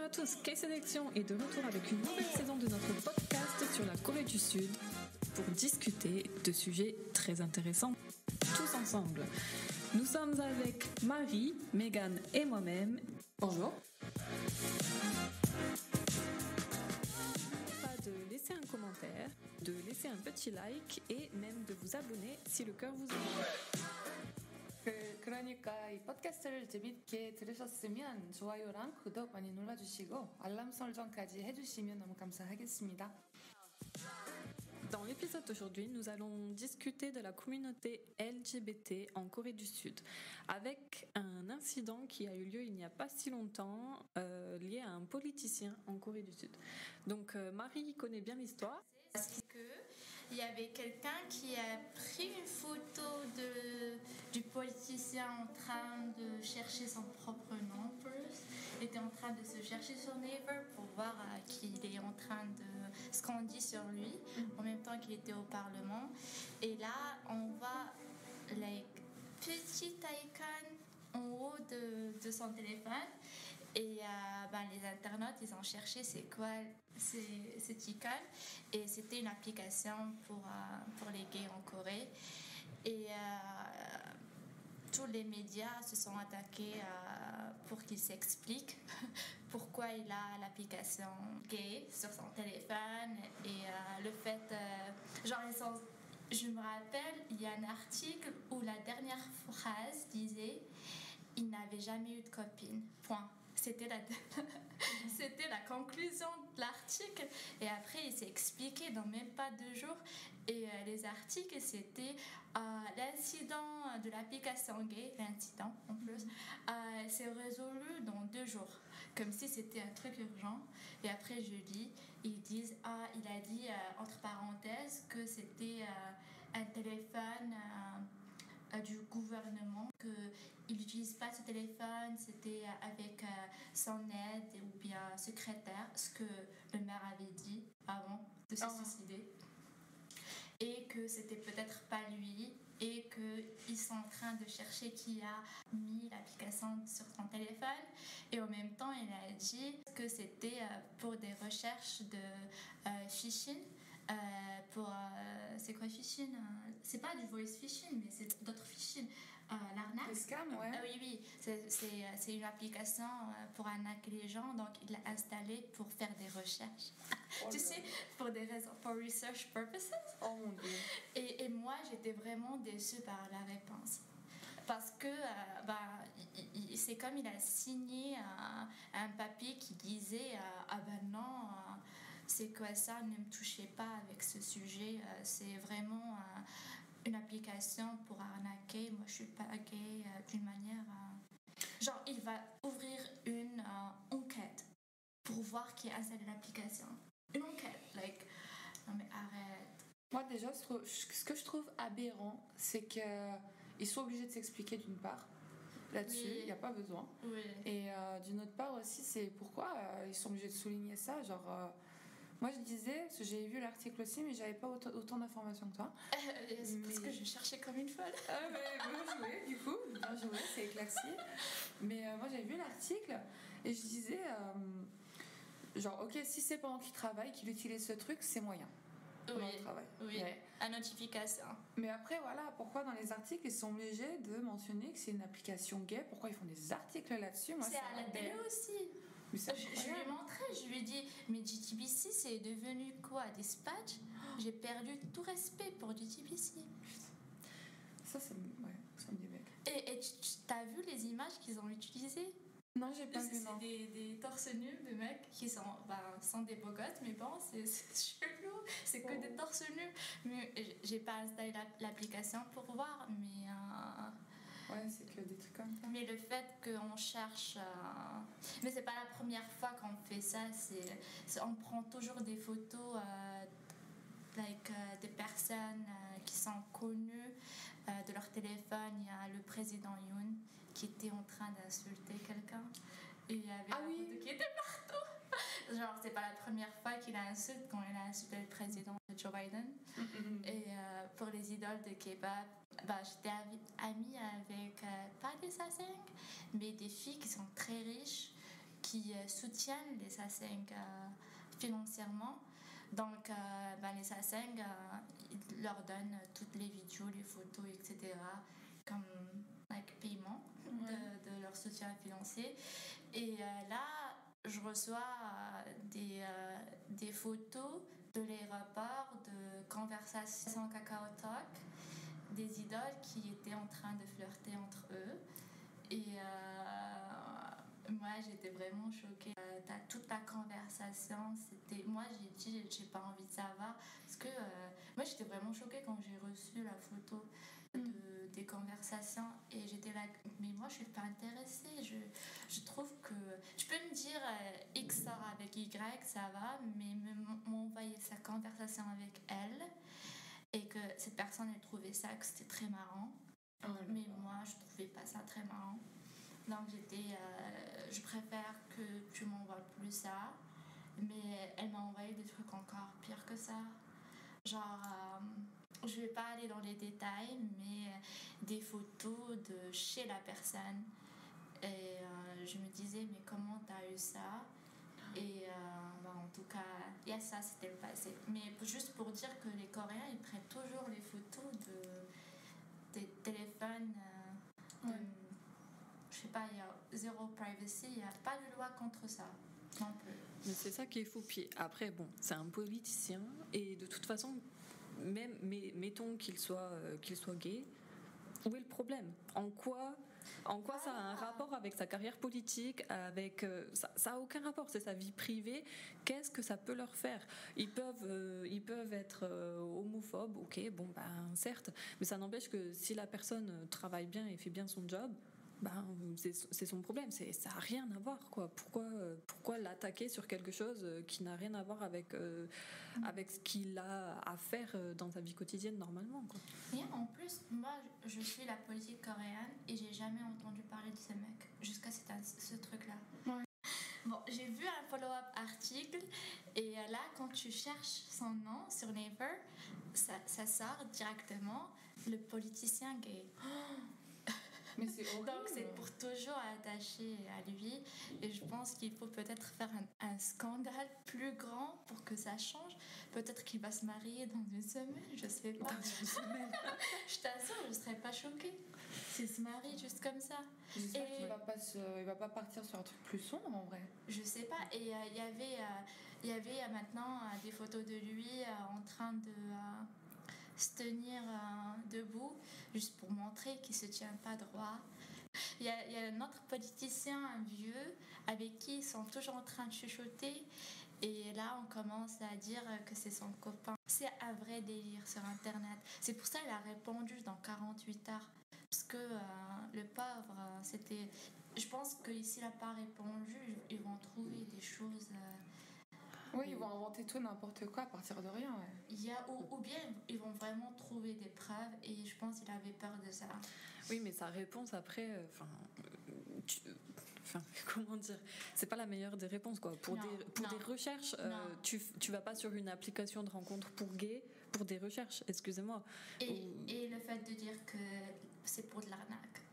à tous, K-Sélection est de retour avec une nouvelle saison de notre podcast sur la Corée du Sud pour discuter de sujets très intéressants tous ensemble. Nous sommes avec Marie, Megan et moi-même. Bonjour. Pas de laisser un commentaire, de laisser un petit like et même de vous abonner si le cœur vous en 그러니까 이 팟캐스트를 재밌게 들으셨으면 좋아요랑 구독 많이 눌러주시고 알람 설정까지 해주시면 너무 감사하겠습니다. Dans l'épisode d'aujourd'hui, nous allons discuter de la communauté LGBT en Corée du Sud, avec un incident qui a eu lieu il n'y a pas si longtemps, lié à un politicien en Corée du Sud. Donc Marie connaît bien l'histoire. Parce qu'il y avait quelqu'un qui a pris une photo du politicien en train de chercher son propre nom. Il était en train de se chercher sur Naver pour voir qu'il est en train de ce qu'on dit sur lui, en même temps qu'il était au Parlement. Et là, on voit la petite icône en haut de son téléphone. Et les internautes, ils ont cherché c'est quoi cette icône. Et c'était une application pour les gays en Corée. Et tous les médias se sont attaqués pour qu'il s'explique pourquoi il a l'application gay sur son téléphone. Et le fait... je me rappelle, il y a un article où la dernière phrase disait « Il n'avait jamais eu de copine. » Point. C'était la conclusion de l'article. Et après, il s'est expliqué dans même pas 2 jours. Et les articles, c'était l'incident de l'application gay, l'incident en plus, s'est résolu dans 2 jours. Comme si c'était un truc urgent. Et après, je lis, ils disent, il a dit, entre parenthèses, que c'était un téléphone... du gouvernement, qu'il n'utilise pas ce téléphone, c'était avec son aide ou bien secrétaire, ce que le maire avait dit avant de se suicider, et que c'était peut-être pas lui, et qu'ils sont en train de chercher qui a mis l'application sur son téléphone. Et en même temps, il a dit que c'était pour des recherches de phishing. C'est quoi phishing? C'est pas du voice phishing, mais c'est d'autres phishing. L'arnaque. Le scam, ouais. Oui. C'est une application pour arnaquer les gens, donc il l'a installée pour faire des recherches. Tu sais, pour des raisons, pour research purposes. Oh mon Dieu. Et moi, j'étais vraiment déçue par la réponse. Parce que c'est comme il a signé un papier qui disait non, c'est quoi ça, ne me touchez pas avec ce sujet, c'est vraiment une application pour arnaquer, moi je suis pas gay d'une manière... Genre, il va ouvrir une enquête pour voir qui a installé l'application. Une enquête, non mais arrête. Moi déjà, ce que je trouve aberrant, c'est qu'ils sont obligés de s'expliquer d'une part. Là-dessus, il n'y a pas besoin. Oui. Et d'une autre part aussi, c'est pourquoi ils sont obligés de souligner ça. Genre, moi je disais, parce que j'ai vu l'article aussi, mais j'avais pas autant d'informations que toi. C'est parce que je cherchais comme une folle. Bien joué, du coup, bien joué, c'est éclairci. Mais moi j'avais vu l'article et je disais, ok, si c'est pendant qu'il travaille, qu'il utilise ce truc, c'est moyen. Oui, travail. Oui. À notification. Mais après, voilà, pourquoi dans les articles, ils sont obligés de mentionner que c'est une application gay? Pourquoi ils font des articles là-dessus? Moi, c'est à la télé aussi. Je lui ai montré, je lui ai dit, mais JTBC, c'est devenu quoi? Dispatch? J'ai perdu tout respect pour JTBC. Ça me dit mec. Et t'as vu les images qu'ils ont utilisées? Non, j'ai pas vu, non. C'est des torses nus de mecs qui sont des beaux gosses, mais bon, c'est chelou. C'est que des torses nus. Mais j'ai pas installé l'application pour voir, mais... Ouais, c'est que des trucs comme ça. Mais le fait qu'on cherche... Mais c'est pas la première fois qu'on fait ça. On prend toujours des photos... des personnes qui sont connues de leur téléphone. Il y a le président Yoon qui était en train d'insulter quelqu'un et il y avait la photo qui était partout. Genre, c'est pas la première fois qu'il a insulté quand il a insulté le président Joe Biden. Et pour les idoles de K-pop, j'étais amie avec pas des Saseng, mais des filles qui sont très riches, qui soutiennent les sasaeng financièrement. Donc, les sasaeng ils leur donnent toutes les vidéos, les photos, etc. comme paiement de leur soutien financier. Et là, je reçois des photos de l'aéroport, de conversations Kakao Talk, des idoles qui étaient en train de flirter entre eux. Et moi, j'étais vraiment choquée. T'as toute la conversation. Moi, j'ai dit, j'ai pas envie de savoir. Parce que moi, j'étais vraiment choquée quand j'ai reçu la photo des conversations. Et j'étais là, mais moi, je suis pas intéressée. Je trouve que... Tu peux me dire X sort avec Y, ça va, mais m'envoyer sa conversation avec elle et que cette personne, elle trouvait ça, que c'était très marrant. Mais moi, je trouvais pas ça très marrant. Donc je préfère que tu m'envoies plus ça. Mais elle m'a envoyé des trucs encore pires que ça. Genre, je vais pas aller dans les détails, mais des photos de chez la personne. Et je me disais, mais comment t'as eu ça? Et en tout cas, ça, c'était le passé. Mais juste pour dire que les Coréens, ils prennent toujours les photos des téléphones. Je sais pas, il y a zéro privacy, il n'y a pas de loi contre ça non plus. Mais c'est ça qui est fou. Puis après, bon, c'est un politicien et de toute façon, même mettons qu'il soit gay, où est le problème? En quoi ça a un rapport avec sa carrière politique, avec ça a aucun rapport, c'est sa vie privée. Qu'est-ce que ça peut leur faire? Ils peuvent être homophobes, ok, bon ben certes, mais ça n'empêche que si la personne travaille bien et fait bien son job, c'est son problème, ça n'a rien à voir, quoi. Pourquoi l'attaquer sur quelque chose qui n'a rien à voir avec ce qu'il a à faire dans sa vie quotidienne normalement, quoi. Et en plus, moi je suis la politique coréenne et j'ai jamais entendu parler de ce mec jusqu'à ce truc-là. Ouais. Bon, j'ai vu un follow-up article et là, quand tu cherches son nom sur Naver, ça sort directement le politicien gay. Mais c'est horrible. Donc c'est pour toujours attaché à lui et je pense qu'il faut peut-être faire un scandale plus grand pour que ça change. Peut-être qu'il va se marier dans une semaine, je sais pas. Dans une semaine. Je t'assure, je serais pas choquée s'il se marie juste comme ça. J'espère qu'il va pas partir sur un truc plus sombre en vrai. Je sais pas. Et il y avait maintenant des photos de lui en train de se tenir debout, juste pour montrer qu'il se tient pas droit. Il y a un autre politicien, un vieux, avec qui ils sont toujours en train de chuchoter. Et là, on commence à dire que c'est son copain. C'est un vrai délire sur Internet. C'est pour ça qu'il a répondu dans 48 heures. Parce que le pauvre, c'était... Je pense que s'il n'a pas répondu, ils vont trouver des choses... Oui, ils vont inventer tout n'importe quoi à partir de rien. Ouais. Ou bien ils vont vraiment trouver des preuves et je pense qu'il avait peur de ça. Oui, mais sa réponse après, comment dire, c'est pas la meilleure des réponses, quoi. Pour des recherches, tu vas pas sur une application de rencontre pour gays pour des recherches, excusez-moi. Et le fait de dire que c'est pour de l'arnaque.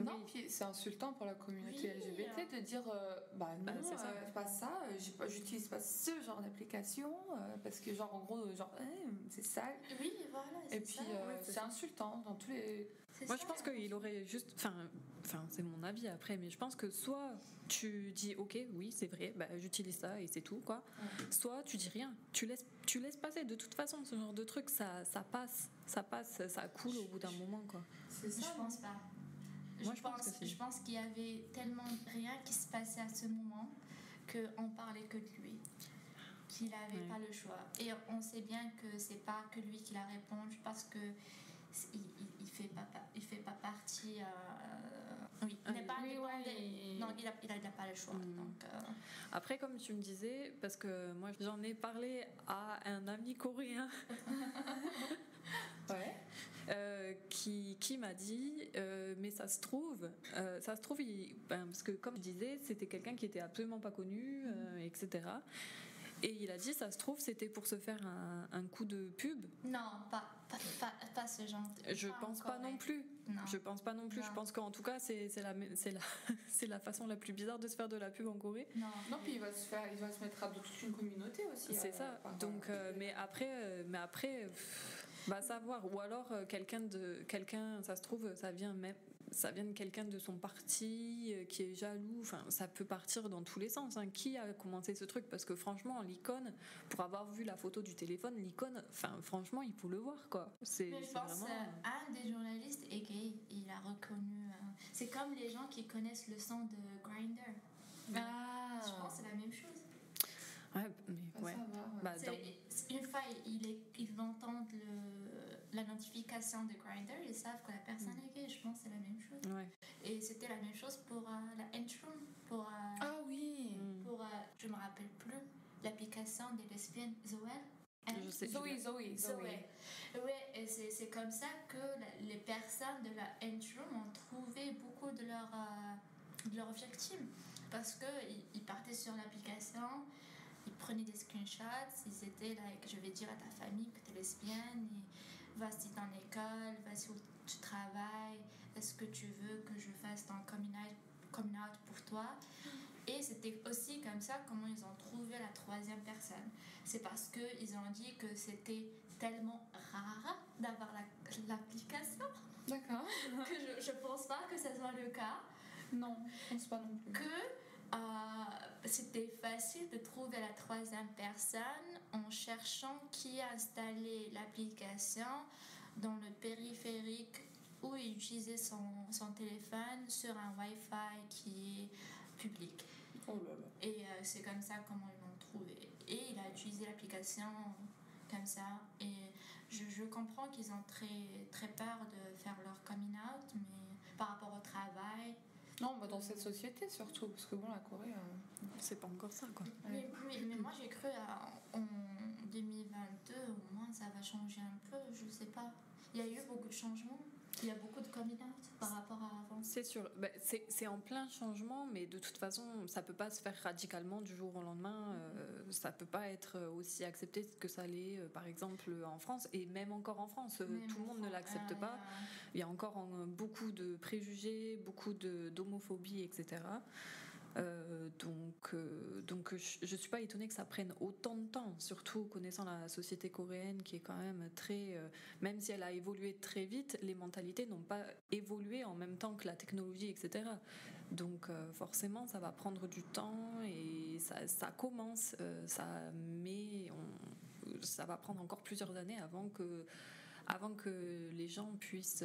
Non, puis c'est insultant pour la communauté LGBT de dire non, c'est pas ça, j'utilise pas ce genre d'application parce que genre en gros c'est sale. Oui, voilà. Et puis c'est insultant dans tous les... Moi je pense qu'il aurait juste, c'est mon avis après, mais je pense que soit tu dis ok, oui c'est vrai, j'utilise ça et c'est tout, quoi. Soit tu dis rien, tu laisses passer. De toute façon ce genre de truc ça passe, ça coule au bout d'un moment, quoi. C'est ça. Je pense pas. Moi, je pense qu'il y avait tellement rien qui se passait à ce moment qu'on parlait que de lui, qu'il n'avait pas le choix. Et on sait bien que c'est pas que lui qui la répondu parce que il fait pas partie. Il n'est pas non, il a pas le choix. Donc, après, comme tu me disais, parce que moi j'en ai parlé à un ami coréen. Qui m'a dit mais ça se trouve parce que comme je disais c'était quelqu'un qui était absolument pas connu, etc. Et il a dit ça se trouve c'était pour se faire un coup de pub. Non, pas ce genre. Je pense pas non plus. Non. Je pense pas non plus. Non. Je pense qu'en tout cas, c'est la façon la plus bizarre de se faire de la pub en Corée. Non. Non, puis il va se mettre à toute une communauté aussi. C'est ça. Donc, mais après, va savoir. Ou alors quelqu'un, ça se trouve, ça vient de quelqu'un de son parti qui est jaloux. Enfin, ça peut partir dans tous les sens. Hein. Qui a commencé ce truc? Parce que franchement, l'icône, pour avoir vu la photo du téléphone, l'icône, enfin, franchement, il faut le voir, quoi. Mais je pense un des journalistes est gay. Il a reconnu. C'est comme les gens qui connaissent le son de Grindr. Ah. Je pense que c'est la même chose. Ouais, mais ouais. Bah, une fois ils entendent la notification de Grindr, ils savent que la personne est gay. Je pense que c'est la même chose. Ouais. Et c'était la même chose pour la Entrum, pour ah oui. pour je me rappelle plus l'application des lesbiennes Zoé. Je sais. Zoé. Ouais, et c'est comme ça que les personnes de la Entrum ont trouvé beaucoup de leurs victimes parce que ils partaient sur l'application. Ils prenaient des screenshots, ils étaient là, je vais dire à ta famille que tu es lesbienne, et vas-y dans l'école, vas-y où tu travailles, est-ce que tu veux que je fasse ton coming out pour toi? Et c'était aussi comme ça comment ils ont trouvé la troisième personne. C'est parce qu'ils ont dit que c'était tellement rare d'avoir l'application. D'accord. Que je pense pas que ce soit le cas. Non, je pense pas non plus. C'était facile de trouver la troisième personne en cherchant qui a installé l'application dans le périphérique où il utilisait son téléphone sur un Wi-Fi qui est public. Oh là là. Et c'est comme ça comment ils l'ont trouvé. Et il a utilisé l'application comme ça. Et je comprends qu'ils ont très, très peur de faire leur coming out, mais par rapport au travail... Non, bah dans cette société surtout, parce que bon, la Corée... C'est pas encore ça, quoi. Mais moi, j'ai cru en 2022, au moins, ça va changer un peu, je sais pas. Il y a eu beaucoup de changements. Il y a beaucoup de coming out par rapport à avant. C'est sûr, c'est en plein changement, mais de toute façon, ça peut pas se faire radicalement du jour au lendemain. Ça peut pas être aussi accepté que ça l'est, par exemple, en France, et même encore en France, tout le monde ne l'accepte pas. Il y a encore beaucoup de préjugés, beaucoup d'homophobie, etc. Donc je suis pas étonnée que ça prenne autant de temps, surtout connaissant la société coréenne qui est quand même très, même si elle a évolué très vite, les mentalités n'ont pas évolué en même temps que la technologie, etc. Donc forcément ça va prendre du temps et ça commence, ça va prendre encore plusieurs années avant que les gens puissent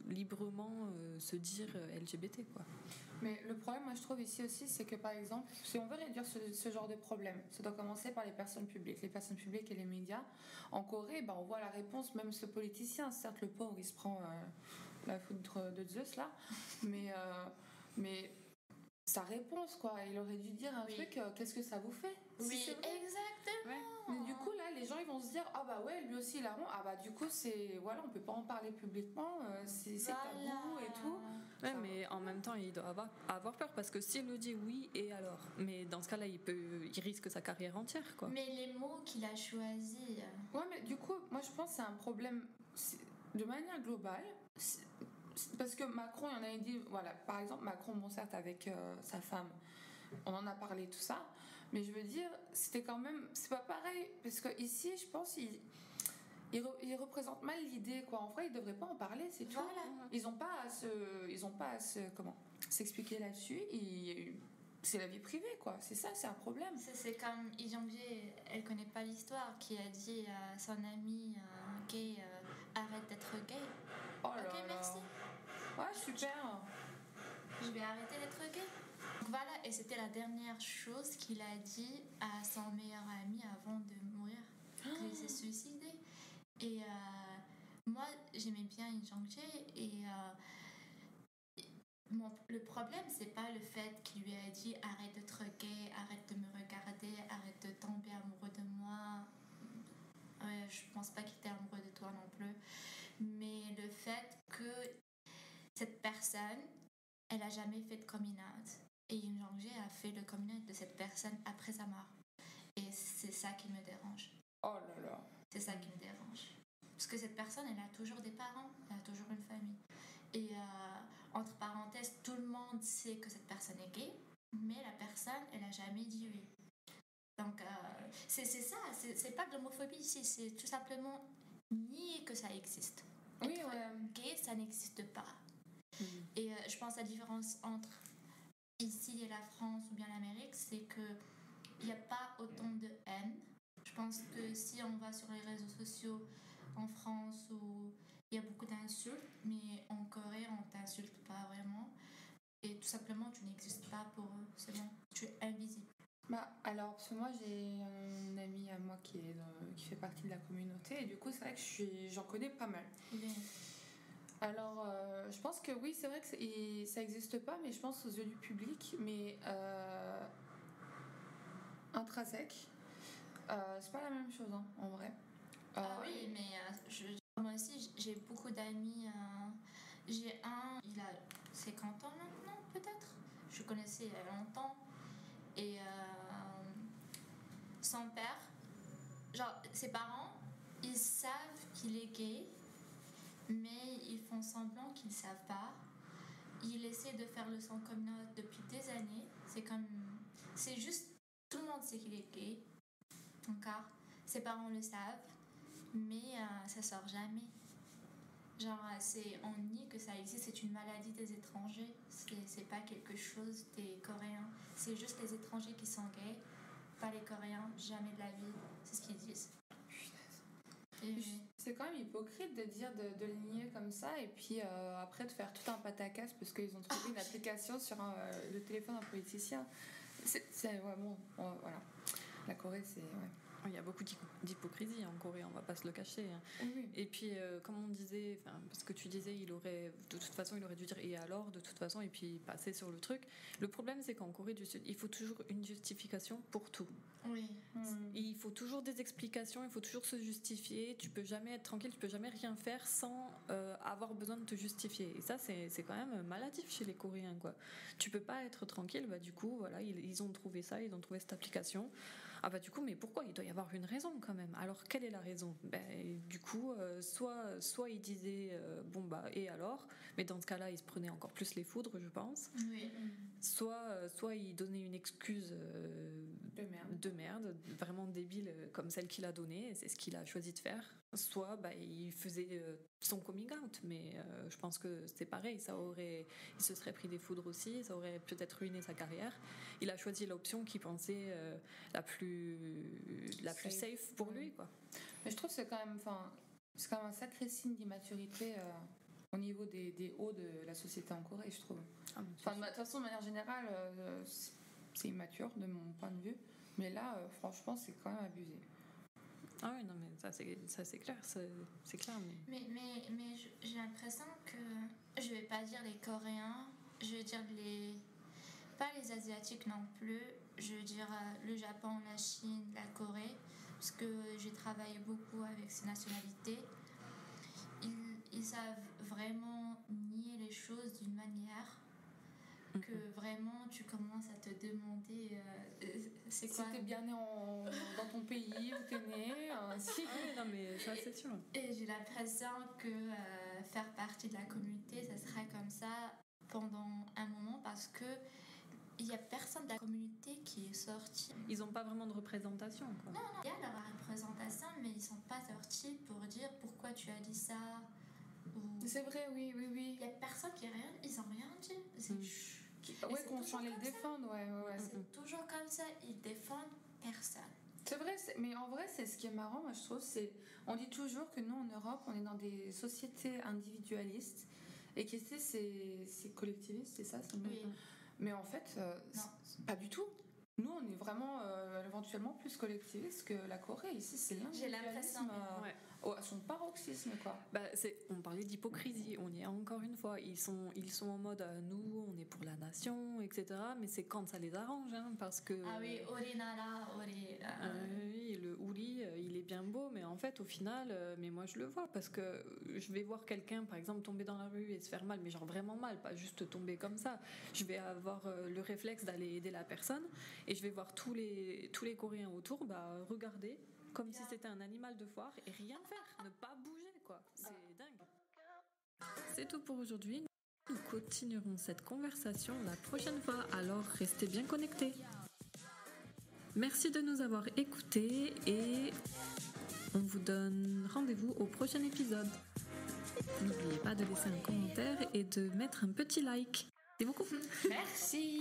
librement se dire LGBT, quoi. Mais le problème, moi, je trouve ici aussi, c'est que, par exemple, si on veut réduire ce genre de problème, ça doit commencer par les personnes publiques et les médias. En Corée, on voit la réponse, même ce politicien, certes, le pauvre, il se prend la foudre de Zeus, là, mais sa réponse, quoi, il aurait dû dire un truc, qu'est-ce que ça vous fait? Oui, exactement. Ouais. Mais du coup, là, les gens, ils vont se dire, ah bah ouais, lui aussi, il a honte. Ah bah du coup, on peut pas en parler publiquement, c'est tabou et tout. Ouais, mais en même temps, il doit avoir peur parce que s'il le dit oui, et alors? Mais dans ce cas-là, il risque sa carrière entière, quoi. Mais les mots qu'il a choisis. Ouais, mais du coup, moi je pense que c'est un problème de manière globale. Parce que Macron, il en avait dit, voilà, par exemple, Macron, bon, certes, avec sa femme, on en a parlé, tout ça. Mais je veux dire, c'était quand même, c'est pas pareil. Parce que ici, je pense, ils représentent mal l'idée, quoi. En vrai, ils devraient pas en parler, c'est tout. Voilà. Ils ont pas à s'expliquer là-dessus. C'est la vie privée, quoi. C'est ça, c'est un problème. C'est comme Janvier, elle connaît pas l'histoire, qui a dit à son ami gay, arrête d'être gay. Oh là ok, là. merci. Ouais, super. Je vais arrêter d'être gay. Donc voilà, et c'était la dernière chose qu'il a dit à son meilleur ami avant de mourir, qu'il s'est suicidé. Et moi, j'aimais bien Jang-jae et le problème, c'est pas le fait qu'il lui a dit arrête d'être gay, arrête de me regarder, arrête de tomber amoureux de moi. Ouais, je pense pas qu'il était amoureux de toi non plus. Mais le fait que cette personne, elle a jamais fait de coming out. Et Yoon Jong-jae a fait le coming out de cette personne après sa mort. Et c'est ça qui me dérange. Oh là là. C'est ça qui me dérange. Parce que cette personne, elle a toujours des parents, elle a toujours une famille. Et entre parenthèses, tout le monde sait que cette personne est gay, mais la personne, elle n'a jamais dit oui. Donc, c'est ça, c'est pas de l'homophobie ici, c'est tout simplement nier que ça existe. Oui, Être ouais. gay, ça n'existe pas. Et je pense que la différence entre ici et la France ou bien l'Amérique, c'est qu'il n'y a pas autant de haine. Je pense que si on va sur les réseaux sociaux en France où il y a beaucoup d'insultes, mais en Corée, on t'insulte pas vraiment. Et tout simplement, tu n'existes pas pour eux. C'est bon, tu es invisible. Bah, alors, parce que moi, j'ai un ami à moi qui fait partie de la communauté, et du coup, c'est vrai que j'en connais pas mal. Oui. Alors, je pense que oui, c'est vrai que ça n'existe pas, mais je pense aux yeux du public, mais intrinsèque, c'est pas la même chose, hein, en vrai. Oui, mais moi aussi, j'ai beaucoup d'amis. J'ai un, il a 50 ans maintenant, peut-être. Je le connaissais il y a longtemps. Et son père, genre, ses parents, ils savent qu'il est gay, mais ils font semblant qu'ils ne savent pas. Il essaie de faire le sang comme nous depuis des années. C'est juste, tout le monde sait qu'il est gay. Encore, ses parents le savent, mais ça sort jamais. Genre, on nie que ça existe, c'est une maladie des étrangers. C'est pas quelque chose des Coréens. C'est juste les étrangers qui sont gays, pas les Coréens, jamais de la vie. C'est ce qu'ils disent. C'est quand même hypocrite de dire de le nier comme ça et puis après de faire tout un pataquès parce qu'ils ont trouvé une application sur le téléphone d'un politicien. Ouais, bon, voilà. La Corée, c'est... Ouais. Il y a beaucoup d'hypocrisie en Corée, on va pas se le cacher. Oui. Et puis, comme on disait, parce que tu disais, de toute façon, il aurait dû dire et alors, de toute façon, et puis passer sur le truc. Le problème, c'est qu'en Corée du Sud, il faut toujours une justification pour tout. Oui. Il faut toujours des explications, il faut toujours se justifier. Tu peux jamais être tranquille, tu peux jamais rien faire sans avoir besoin de te justifier. Et ça, c'est quand même maladif chez les Coréens, quoi. Tu peux pas être tranquille, bah du coup, voilà, ils ont trouvé ça, ils ont trouvé cette application. Ah bah du coup, mais pourquoi? Il doit y avoir une raison quand même. Alors quelle est la raison? Du coup, soit il disait bon bah et alors, mais dans ce cas-là, il se prenait encore plus les foudres, je pense. Oui. Soit il donnait une excuse de merde, vraiment débile comme celle qu'il a donnée, c'est ce qu'il a choisi de faire. Soit il faisait son coming out, mais je pense que c'est pareil, il se serait pris des foudres aussi, ça aurait peut-être ruiné sa carrière. Il a choisi l'option qu'il pensait la plus safe pour lui, quoi. Mais je trouve que c'est quand même un sacré signe d'immaturité au niveau des hauts de la société en Corée, je trouve. De toute façon, de manière générale, c'est immature de mon point de vue, mais là, franchement, c'est quand même abusé. Ah oui, non, mais ça c'est clair, c'est clair. Mais j'ai l'impression que, je vais pas dire les Coréens, je vais dire pas les Asiatiques non plus, je veux dire le Japon, la Chine, la Corée, parce que j'ai travaillé beaucoup avec ces nationalités. Ils savent vraiment nier les choses d'une manière que vraiment tu commences à te demander c'est quoi. Si t'es bien né dans ton pays où t'es né. Si. Ah oui, non mais ça c'est sûr. Et j'ai l'impression que faire partie de la communauté, ça serait comme ça pendant un moment parce que il n'y a personne de la communauté qui est sorti. Ils n'ont pas vraiment de représentation, quoi. Non, il y a leur représentation, mais ils ne sont pas sortis pour dire pourquoi tu as dit ça. C'est vrai, oui. Il n'y a personne qui a rien... Ils n'ont rien dit. Ouais, qu'on s'en les défende, ouais. C'est toujours comme ça, ils défendent personne. C'est vrai, mais en vrai, c'est ce qui est marrant, moi je trouve, on dit toujours que nous en Europe, on est dans des sociétés individualistes et que c'est collectiviste, c'est ça, oui. Mais en fait, pas du tout. Nous, on est vraiment éventuellement plus collectiviste que la Corée. Ici, c'est l'individualisme à son paroxysme, quoi. On parlait d'hypocrisie. On y est encore une fois. Ils sont en mode nous, on est pour la nation, etc. Mais c'est quand ça les arrange, hein, parce que. Ah oui, Orinara. Oui, le Uri, il est bien beau, mais en fait, au final, mais moi je le vois parce que je vais voir quelqu'un, par exemple, tomber dans la rue et se faire mal, mais genre vraiment mal, pas juste tomber comme ça. Je vais avoir le réflexe d'aller aider la personne. Et je vais voir tous les Coréens autour regarder comme si c'était un animal de foire et rien faire, ne pas bouger, quoi. C'est dingue. C'est tout pour aujourd'hui. Nous continuerons cette conversation la prochaine fois, alors restez bien connectés. Merci de nous avoir écoutés et on vous donne rendez-vous au prochain épisode. N'oubliez pas de laisser un commentaire et de mettre un petit like. Merci beaucoup. Merci.